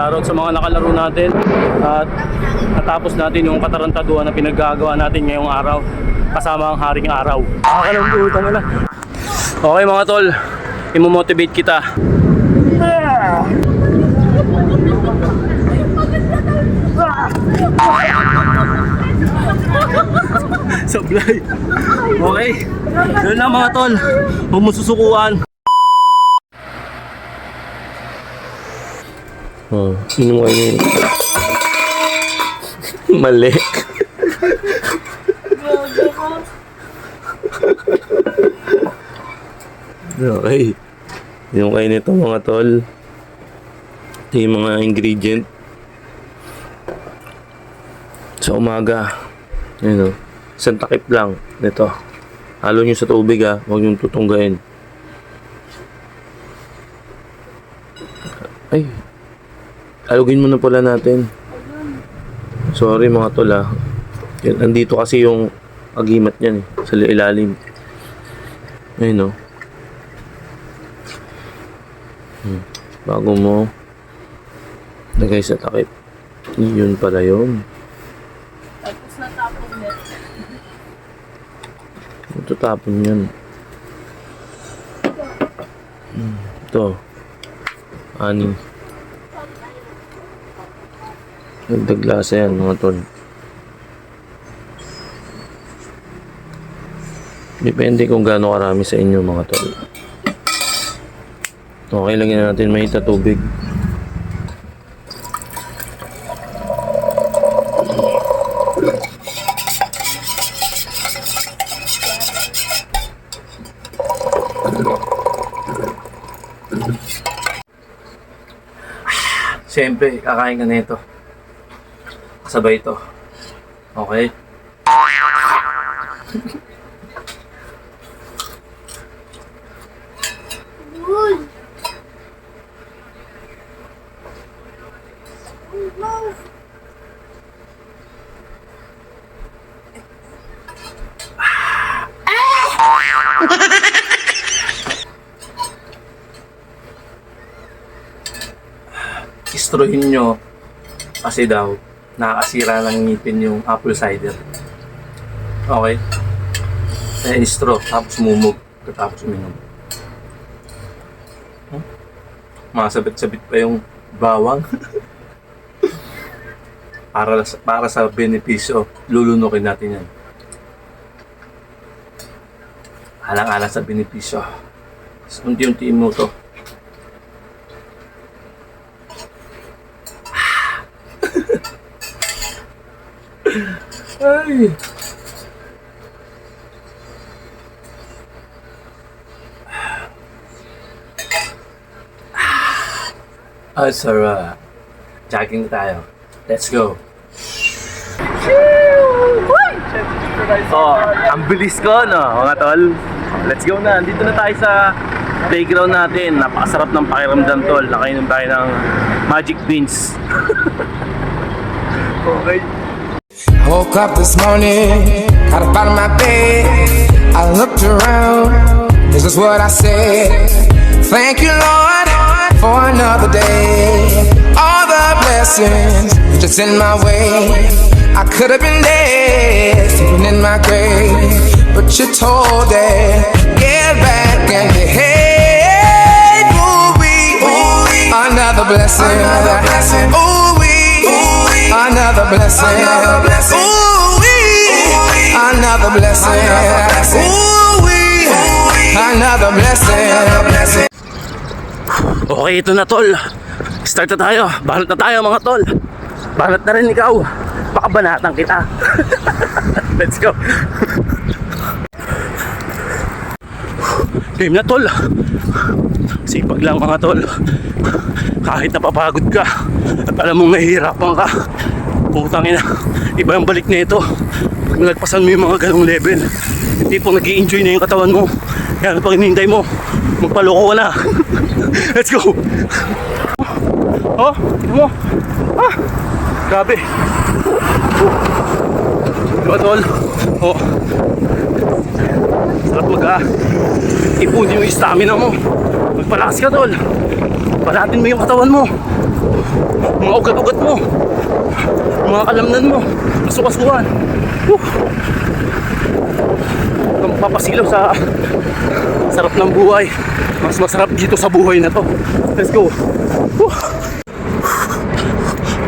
Shoutout sa mga nakalaro natin at natapos natin yung katarantaduhan na pinaggagawa natin ngayong araw kasama ang haring araw. Nakakalambutan mo na. Okay mga tol, imomotivate kita. Sablay. Okay. Yun lang mga tol. Huwag mo susukuan. Oh, sino mo yun? Mali. Okay. Yung kayo nito mga tol. Ito yung mga ingredient. Sa umaga. Yun o. Isang takip lang. Nito. Halo nyo sa tubig ha. Huwag nyo tutunggain. Ay. Halugin muna pala natin. Sorry mga tol ha. Nandito kasi yung agimat niyan sa ilalim. Ayun o. Bago mo lagay sa takip. Yun pala yun. Tapos natapon net. Ito tapon yun. Ito. Ani. Nagdaglasa yan mga tol. Depende kung gaano karami sa inyo mga tol. Okay, lagyan natin may tubig. Siyempre, kakain ka na ito. Kasabay ito. Okay? Istruhin nyo kasi daw nakakasira ng ngipin yung apple cider. Okay? Kaya istro, tapos mumog, tapos uminom. Masabit-sabit pa yung bawang. para sa benepisyo, lulunukin natin yan. Alang-alang sa benepisyo. Unti-untiin mo to. Ay. Sarap. Jogging tayo. Let's go. Oh, ang bilis ko, no, mga tol. Let's go na. Dito na tayo sa playground natin. Napakasarap ng pakiramdam, tol. Nakainom tayo ng magic beans. Okay. Woke up this morning, got up out of my bed. I looked around, this is what I said. Thank you, Lord, for another day. All the blessings just in my way. I could have been dead, sleeping in my grave, but you told that, get back and get hey, ooh-wee, another blessing, ooh-wee, another blessing, ooh-wee, another blessing, ooh-wee, another blessing. Okay, ito na tol. Start na tayo. Banat na tayo mga tol. Banat na rin ikaw. Baka banatan kita. Let's go. Game na tol. Sipag lang mga tol. Kahit napapagod ka at alam mong nahihirapan ka, putang ina, iba yung balik na ito. Pag nalagpasan mo yung mga ganong level, hindi po nag-i-enjoy na yung katawan mo. Kaya pag hinihintay mo, magpaloko ka na. Let's go. Oh, tignan mo. Ah, grabe. Diba tol? Oh, sarap ipunin yung stamina mo. Magpalakas ka tol. Palatin mo yung katawan mo. mga ugat-ugat mo, mga kalamnan mo, kasukasuan. Papasilaw sa sarap ng buhay. Mas masarap dito sa buhay na to. Let's go.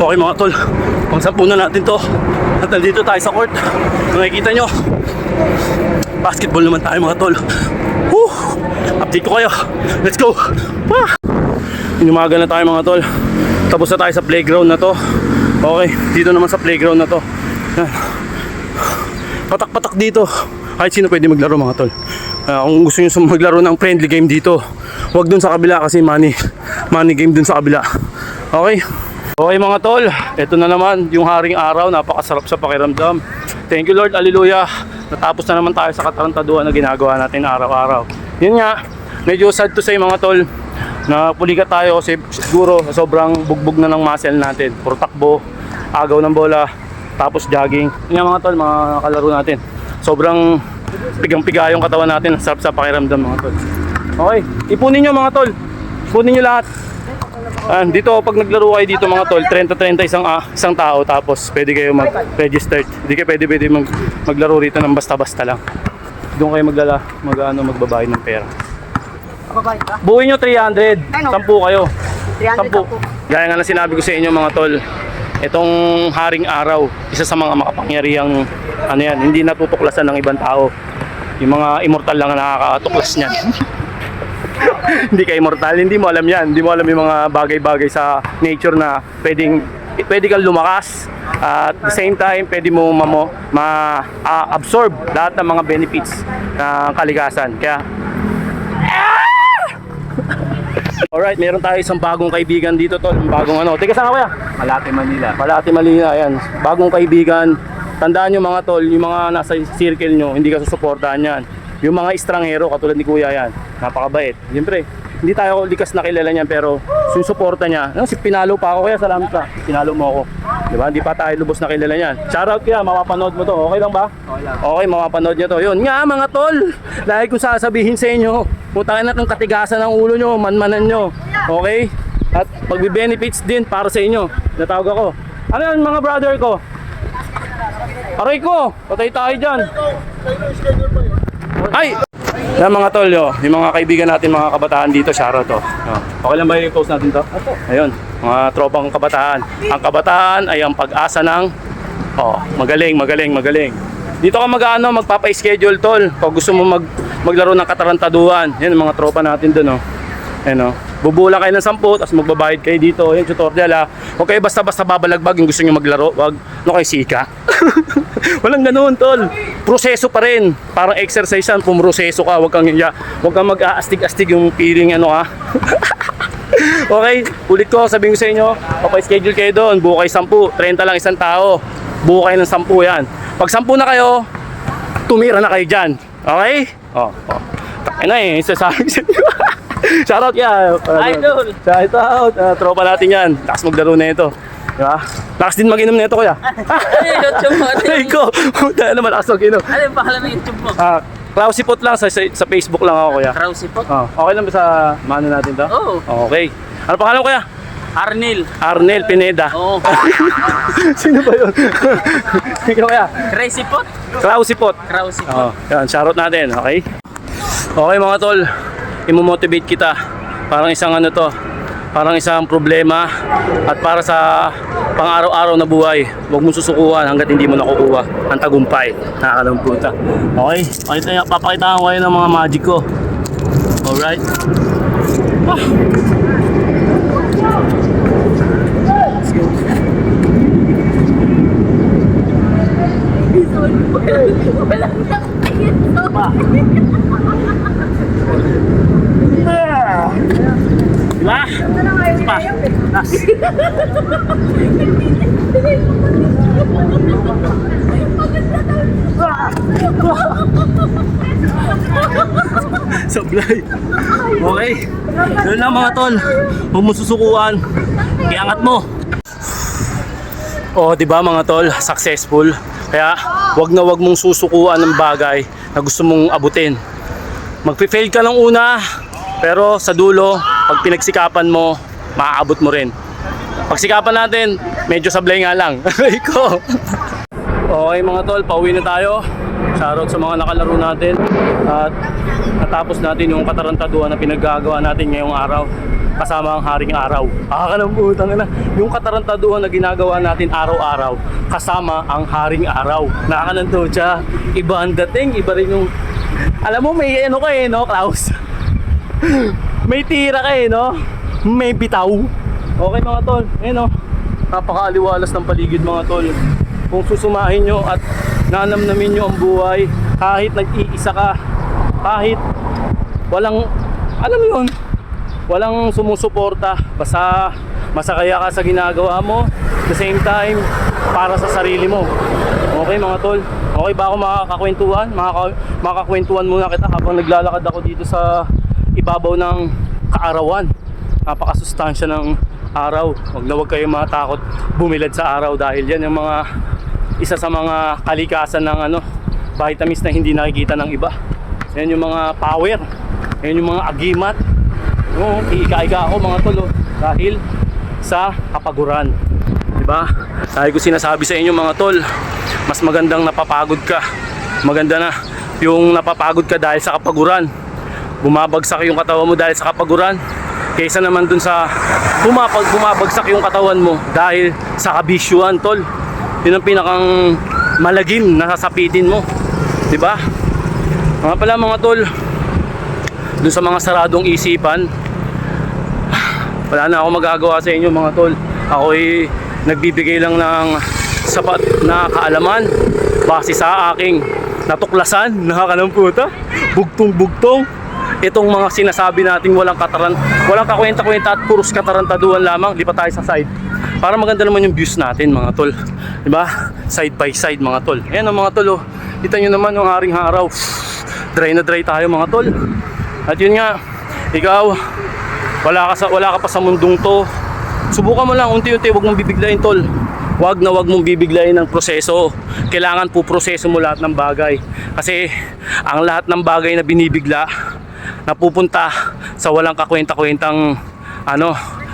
Okay mga tol, pang-10 na natin to. At nandito tayo sa court. Nakikita nyo, basketball naman tayo mga tol. Update ko kayo. Let's go. Inumaga na tayo mga tol. Tapos na tayo sa playground na to. Okay, dito naman sa playground na to. Yan. Patak-patak dito. Kahit sino pwede maglaro mga tol. Kung gusto nyo maglaro ng friendly game dito, huwag dun sa kabila kasi money game dun sa kabila. Okay? Okay mga tol, ito na naman yung haring araw. Napakasarap sa pakiramdam. Thank you Lord, hallelujah. Natapos na naman tayo sa katarantaduhan na ginagawa natin araw-araw. Yun nga, medyo sad to say mga tol, na pulikat tayo kasi siguro sobrang bugbog na ng muscle natin. Puro takbo, agaw ng bola, tapos jogging. Yun nga mga tol, mga kalaro natin. Sobrang pigang-piga yung katawan natin. Sarap sa pakiramdam mga tol. Okay, ipunin nyo mga tol. Ipunin nyo lahat. Dito pag naglaro kayo dito mga tol, 30-30 isang tao, tapos pwede kayo mag-register. Hindi kayo pwede maglaro rito ng basta-basta lang. Doon kayo magbabayad ng pera. Buuin nyo 300. 10 kayo. 10. Gaya nga na sinabi ko sa inyo mga tol, itong haring araw, isa sa mga makapangyarihang hindi natutuklasan ng ibang tao. Yung mga immortal lang na nakakatuklas niyan. Hindi ka immortal, hindi mo alam yan. Hindi mo alam yung mga bagay-bagay sa nature na pwede kang lumakas. At the same time, pwede mo ma-absorb lahat ng mga benefits ng kalikasan. Kaya alright, meron tayo isang bagong kaibigan dito tol. Bagong Teka, saan ka kaya? Malate, Manila. Ayan. Bagong kaibigan. Tandaan nyo mga tol, yung mga nasa circle nyo, hindi ka susuportahan yan. Yung mga estranghero, katulad ni Kuya yan, napakabait. Siyempre, hindi tayo likas na kilala niyan, pero yung suporta niya, pinalo pa ako, kaya salamat ka. Pinalo mo ako. Diba? Hindi pa tayo lubos na kilala niyan. Shoutout kaya, mapapanood mo to. Okay lang ba? Okay lang. Okay, mapapanood nyo to. Yun nga mga tol, lagi kong sasabihin sa inyo, putangin natin katigasan ng ulo nyo, manmanan nyo. Okay? At magbe-benefits din para sa inyo. Natawag ako. Ano yan mga brother ko? Aray ko, patay tayo dyan. Ay! Yan mga tol, yung mga kaibigan natin, mga kabataan dito, shoutout to. Okay lang ba yung post natin to? Ayun, mga tropang kabataan. Ang kabataan ay ang pag-asa ng magaling. Dito ka magpapa-schedule tol. Pag gusto mo maglaro ng katarantaduhan, yan mga tropa natin doon. Ayun, bubula kayo ng 10, tapos magbabayad kayo dito. Yan, tutorial Huwag kayo basta-basta babalagbag yung gusto nyo maglaro. Huwag, kayo sika. Walang ganoon tol. Proseso pa rin. Parang exercise yan, pumroseso ka. Huwag kang mag-aastig-astig yung feeling Okay, ulit ko, sabihin ko sa inyo, papa-schedule kayo doon. Buo kayo 10, 30 lang isang tao. Buo kayo ng 10 yan. Pag 10 na kayo, tumira na kayo dyan. Okay? Sasabi sa inyo. Shoutout kaya. Idol. Shoutout. Tropa natin yan. Lakas maglaro na ito. Diba? Lakas din mag-inom na ito kuya. YouTube mo. Ay ko. Dahil naman lakas mag-inom. Ano yung pangalan ng YouTube mo? Krausipot lang. Sa Facebook lang ako kuya. Krausipot? Okay lang ba sa mano natin to? Oo. Okay. Ano pangalan mo kuya? Arnel Pineda. Oo. Sino ba yun? Ikaw kuya? Krausipot? Krausipot. Yan. Shoutout natin. Okay? Okay mga tol. Imo-motivate kita. Parang isang problema at para sa pang-araw-araw na buhay. Huwag mong susukuhan hanggat hindi mo nakukuha ang tagumpay. Nakakalamputa. Okay? Papakita ko kayo ng mga magic ko. Alright? Let's go. Diba? Pa. Nas. Sablay. Okay. Yun lang mga tol. Huwag mo susukuan. Iangat mo. Diba mga tol? Successful. Kaya wag mong susukuan ng bagay na gusto mong abutin. Magpe-fail ka lang una, pero sa dulo, pag pinagsikapan mo, maaabot mo rin. Pagsikapan natin, medyo sablay nga lang. Iko. Okay mga tol, pauwi na tayo. Shoutout sa mga nakalaro natin. At natapos natin yung katarantaduhan na pinaggagawa natin ngayong araw. Kasama ang Haring Araw. Nakakalambutan na. Yung katarantaduhan na ginagawa natin araw-araw, kasama ang Haring Araw. Nakakalanto siya. Iba ang dating, iba rin yung... Alam mo, may ano ka eh, no, Klaus? May tira ka eh, no? May bitaw. Okay mga tol, ayun o. Napakaaliwalas ng paligid mga tol. Kung susumahin nyo at nanamnamin nyo ang buhay, kahit nag-iisa ka, kahit walang, alam mo yun, walang sumusuporta, basta masakaya ka sa ginagawa mo, at the same time, para sa sarili mo. Okay mga tol, okay ba ako makakakwentuhan? Makakakwentuhan muna kita habang naglalakad ako dito sa ibabaw ng kaarawan. Napakasustansya ng araw. Huwag na huwag kayong matakot bumilad sa araw dahil yan yung mga isa sa mga kalikasan ng vitamins na hindi nakikita ng iba. Yan yung mga power, yan yung mga agimat. Iika-ika ako mga tol dahil sa kapaguran, diba? Dahil ko sinasabi sa inyo mga tol, mas magandang napapagod ka. Maganda na yung napapagod ka dahil sa kapaguran, bumabagsak yung katawan mo dahil sa kapaguran, kaysa naman dun sa bumabagsak yung katawan mo dahil sa kabisyuhan tol. Yun ang pinakang malagim na sasapitin mo, diba? Mga pala mga tol, dun sa mga saradong isipan, wala na ako magagawa sa inyo mga tol. Ako'y nagbibigay lang ng sapat na kaalaman base sa aking natuklasan. Nakakalamputa, bugtong-bugtong itong mga sinasabi nating walang kakwenta-kwenta at puros katarantaduhan lamang. Lipat tayo sa side para maganda naman yung views natin mga tol, diba? Side by side mga tol. Ayan ang mga tol, oh. Kita nyo naman yung Haring Araw. Dry na dry tayo mga tol. At yun nga, ikaw wala ka pa sa mundong to, subukan mo lang unti-unti. Huwag mong bibiglayin tol. Huwag mong bibiglayin ng proseso. Kailangan po proseso mo lahat ng bagay, kasi ang lahat ng bagay na binibigla napupunta sa walang kakwenta-kwentang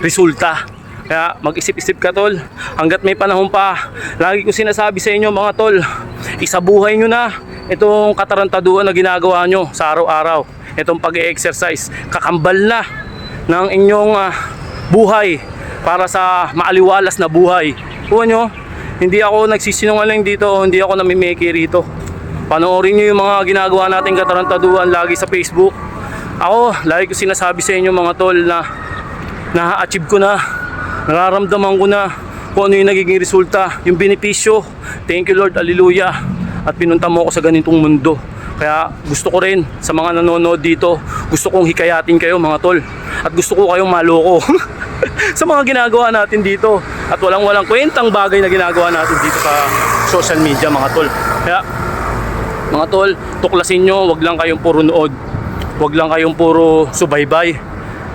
resulta. Kaya mag-isip-isip ka tol, hanggat may panahon pa. Lagi ko sinasabi sa inyo mga tol, isabuhay nyo na itong katarantaduhan na ginagawa nyo sa araw-araw. Itong pag-e-exercise, kakambal na ng inyong buhay para sa maaliwalas na buhay. Kuha nyo, hindi ako nagsisinungaling dito, hindi ako namimiki rito. Panoorin nyo yung mga ginagawa nating katarantaduhan lagi sa Facebook. Ako, lagi ko sinasabi sa inyo mga tol na na-achieve ko na, nararamdaman ko na kung ano yung nagiging resulta, yung benepisyo. Thank you Lord, hallelujah. At pinunta mo ako sa ganitong mundo. Kaya gusto ko rin sa mga nanonood dito, gusto kong hikayatin kayo mga tol. At gusto ko kayong maloko sa mga ginagawa natin dito. At walang kwentang bagay na ginagawa natin dito sa social media mga tol. Kaya mga tol, tuklasin nyo, wag lang kayong puro nood. Wag lang kayong puro subaybay.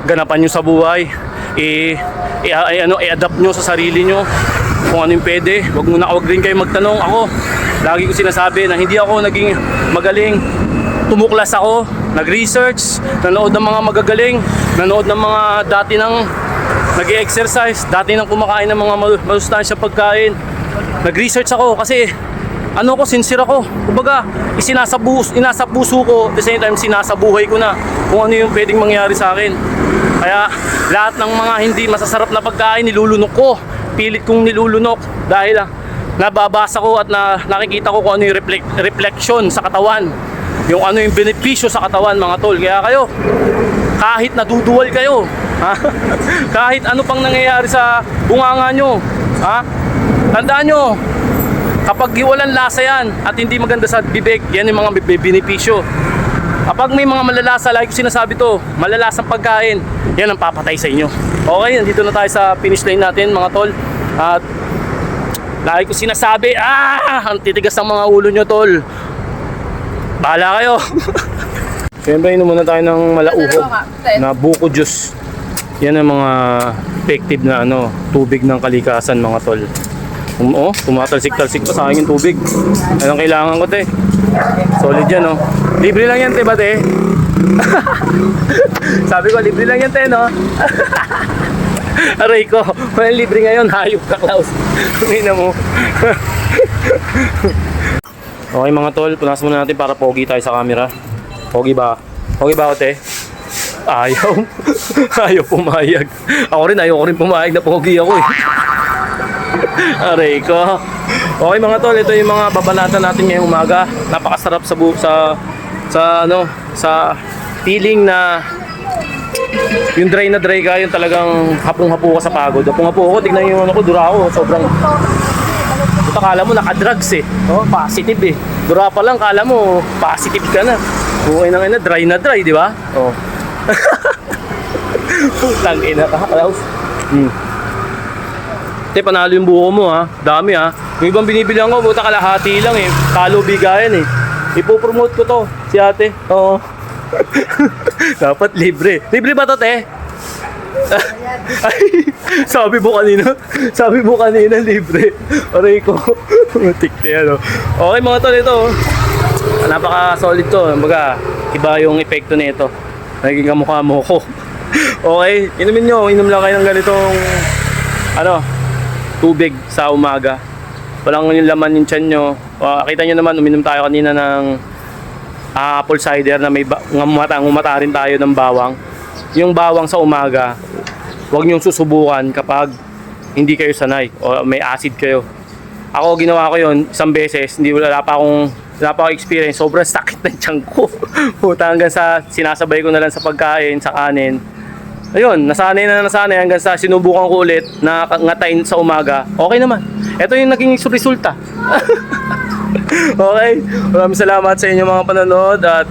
Ganapan nyo sa buhay. I-adapt nyo sa sarili nyo kung ano yung pwede. Wag rin kayo magtanong. Ako, lagi ko sinasabi na hindi ako naging magaling. Tumuklas ako, nag-research, nanood ng mga magagaling, nanood ng mga dati ng nag-exercise, dati ng kumakain ng mga masustansya pagkain. Nag-research ako kasi sincere ako. Kumbaga, inasa puso ko, at the same time sinasabuhay ko na kung ano yung pwedeng mangyari sa akin. Kaya lahat ng mga hindi masasarap na pagkain nilulunok ko. Pilit kong nilulunok dahil nababasa ko at nakikita ko kung ano yung reflection sa katawan. Yung ano yung benepisyo sa katawan mga tol. Kaya kayo, kahit naduduwal kayo, kahit ano pang nangyayari sa bunganga nyo, tandaan nyo, kapag walang lasa yan at hindi maganda sa bibig, yan yung mga benepisyo. Kapag may mga malalasa, like ko sinasabi to, malalasang pagkain, yan ang papatay sa inyo. Okay, nandito na tayo sa finish line natin mga tol. At like ko sinasabi, ang titigas ng mga ulo nyo tol. Bahala kayo. Siyempre, inom muna tayo ng malauho na buko juice. Yan ang mga effective na tubig ng kalikasan mga tol. Tumatalsik-talsik pa sa akin yung tubig. Anong kailangan ko te? Solid yan Libre lang yan te ba te? Sabi ko libre lang yan te Aray ko, walang libre ngayon, hayop ka, Klaus. Tingnan mo. Okay mga tol, punas muna natin para pogi tayo sa camera. Pogi ba? Pogi ba, ote? Ayaw. Ayaw pumayag. Ako rin, ayaw ko rin pumayag na pogi ako eh. Aray ko. Okay mga tol, ito yung mga babalatan natin ngayong umaga. Napakasarap sa feeling na yung dry na dry ka, yung talagang hapong-hapo ka sa pagod. Hapong-hapo ako, tignan yung ano ko, dura ako, sobrang... Ito kala mo naka-drugs eh. Oh, positive eh. Dura pa lang, kala mo positive ka na. Okay na dry na dry, di ba? Oh. Putang ina ka, Klaus. Te, panalo yung buko mo ha. Dami ha. Yung ibang binibilihan ko, buta kalahati lang eh. Talo bigayan eh. Ipopromote ko to, si ate. Oo. Dapat libre. Libre ba to, te? Ay, sabi mo kanina libre. Aray ko. Tikti ano. Okay mga tol, ito. Napaka solid to. Kumbaga, iba yung epekto nito. Naging kamukha mo ko. Okay, inumin nyo. Inom lang kayo ng ganitong tubig sa umaga. Walang yung laman yung tiyan nyo. Kita nyo naman, uminom tayo kanina ng apple cider na may ngumata rin tayo ng bawang. Yung bawang sa umaga, huwag nyong susubukan kapag hindi kayo sanay o may acid kayo. Ako, ginawa ko yun isang beses, wala pa akong experience. Sobrang sakit ng tiyan ko. Puta, hanggang sa sinasabay ko na lang sa pagkain, sa kanin. Ayun, nasanay hanggang sa sinubukan ko ulit na ngatain sa umaga. Okay naman. Ito yung naging resulta. Okay, maraming salamat sa inyo mga panonood at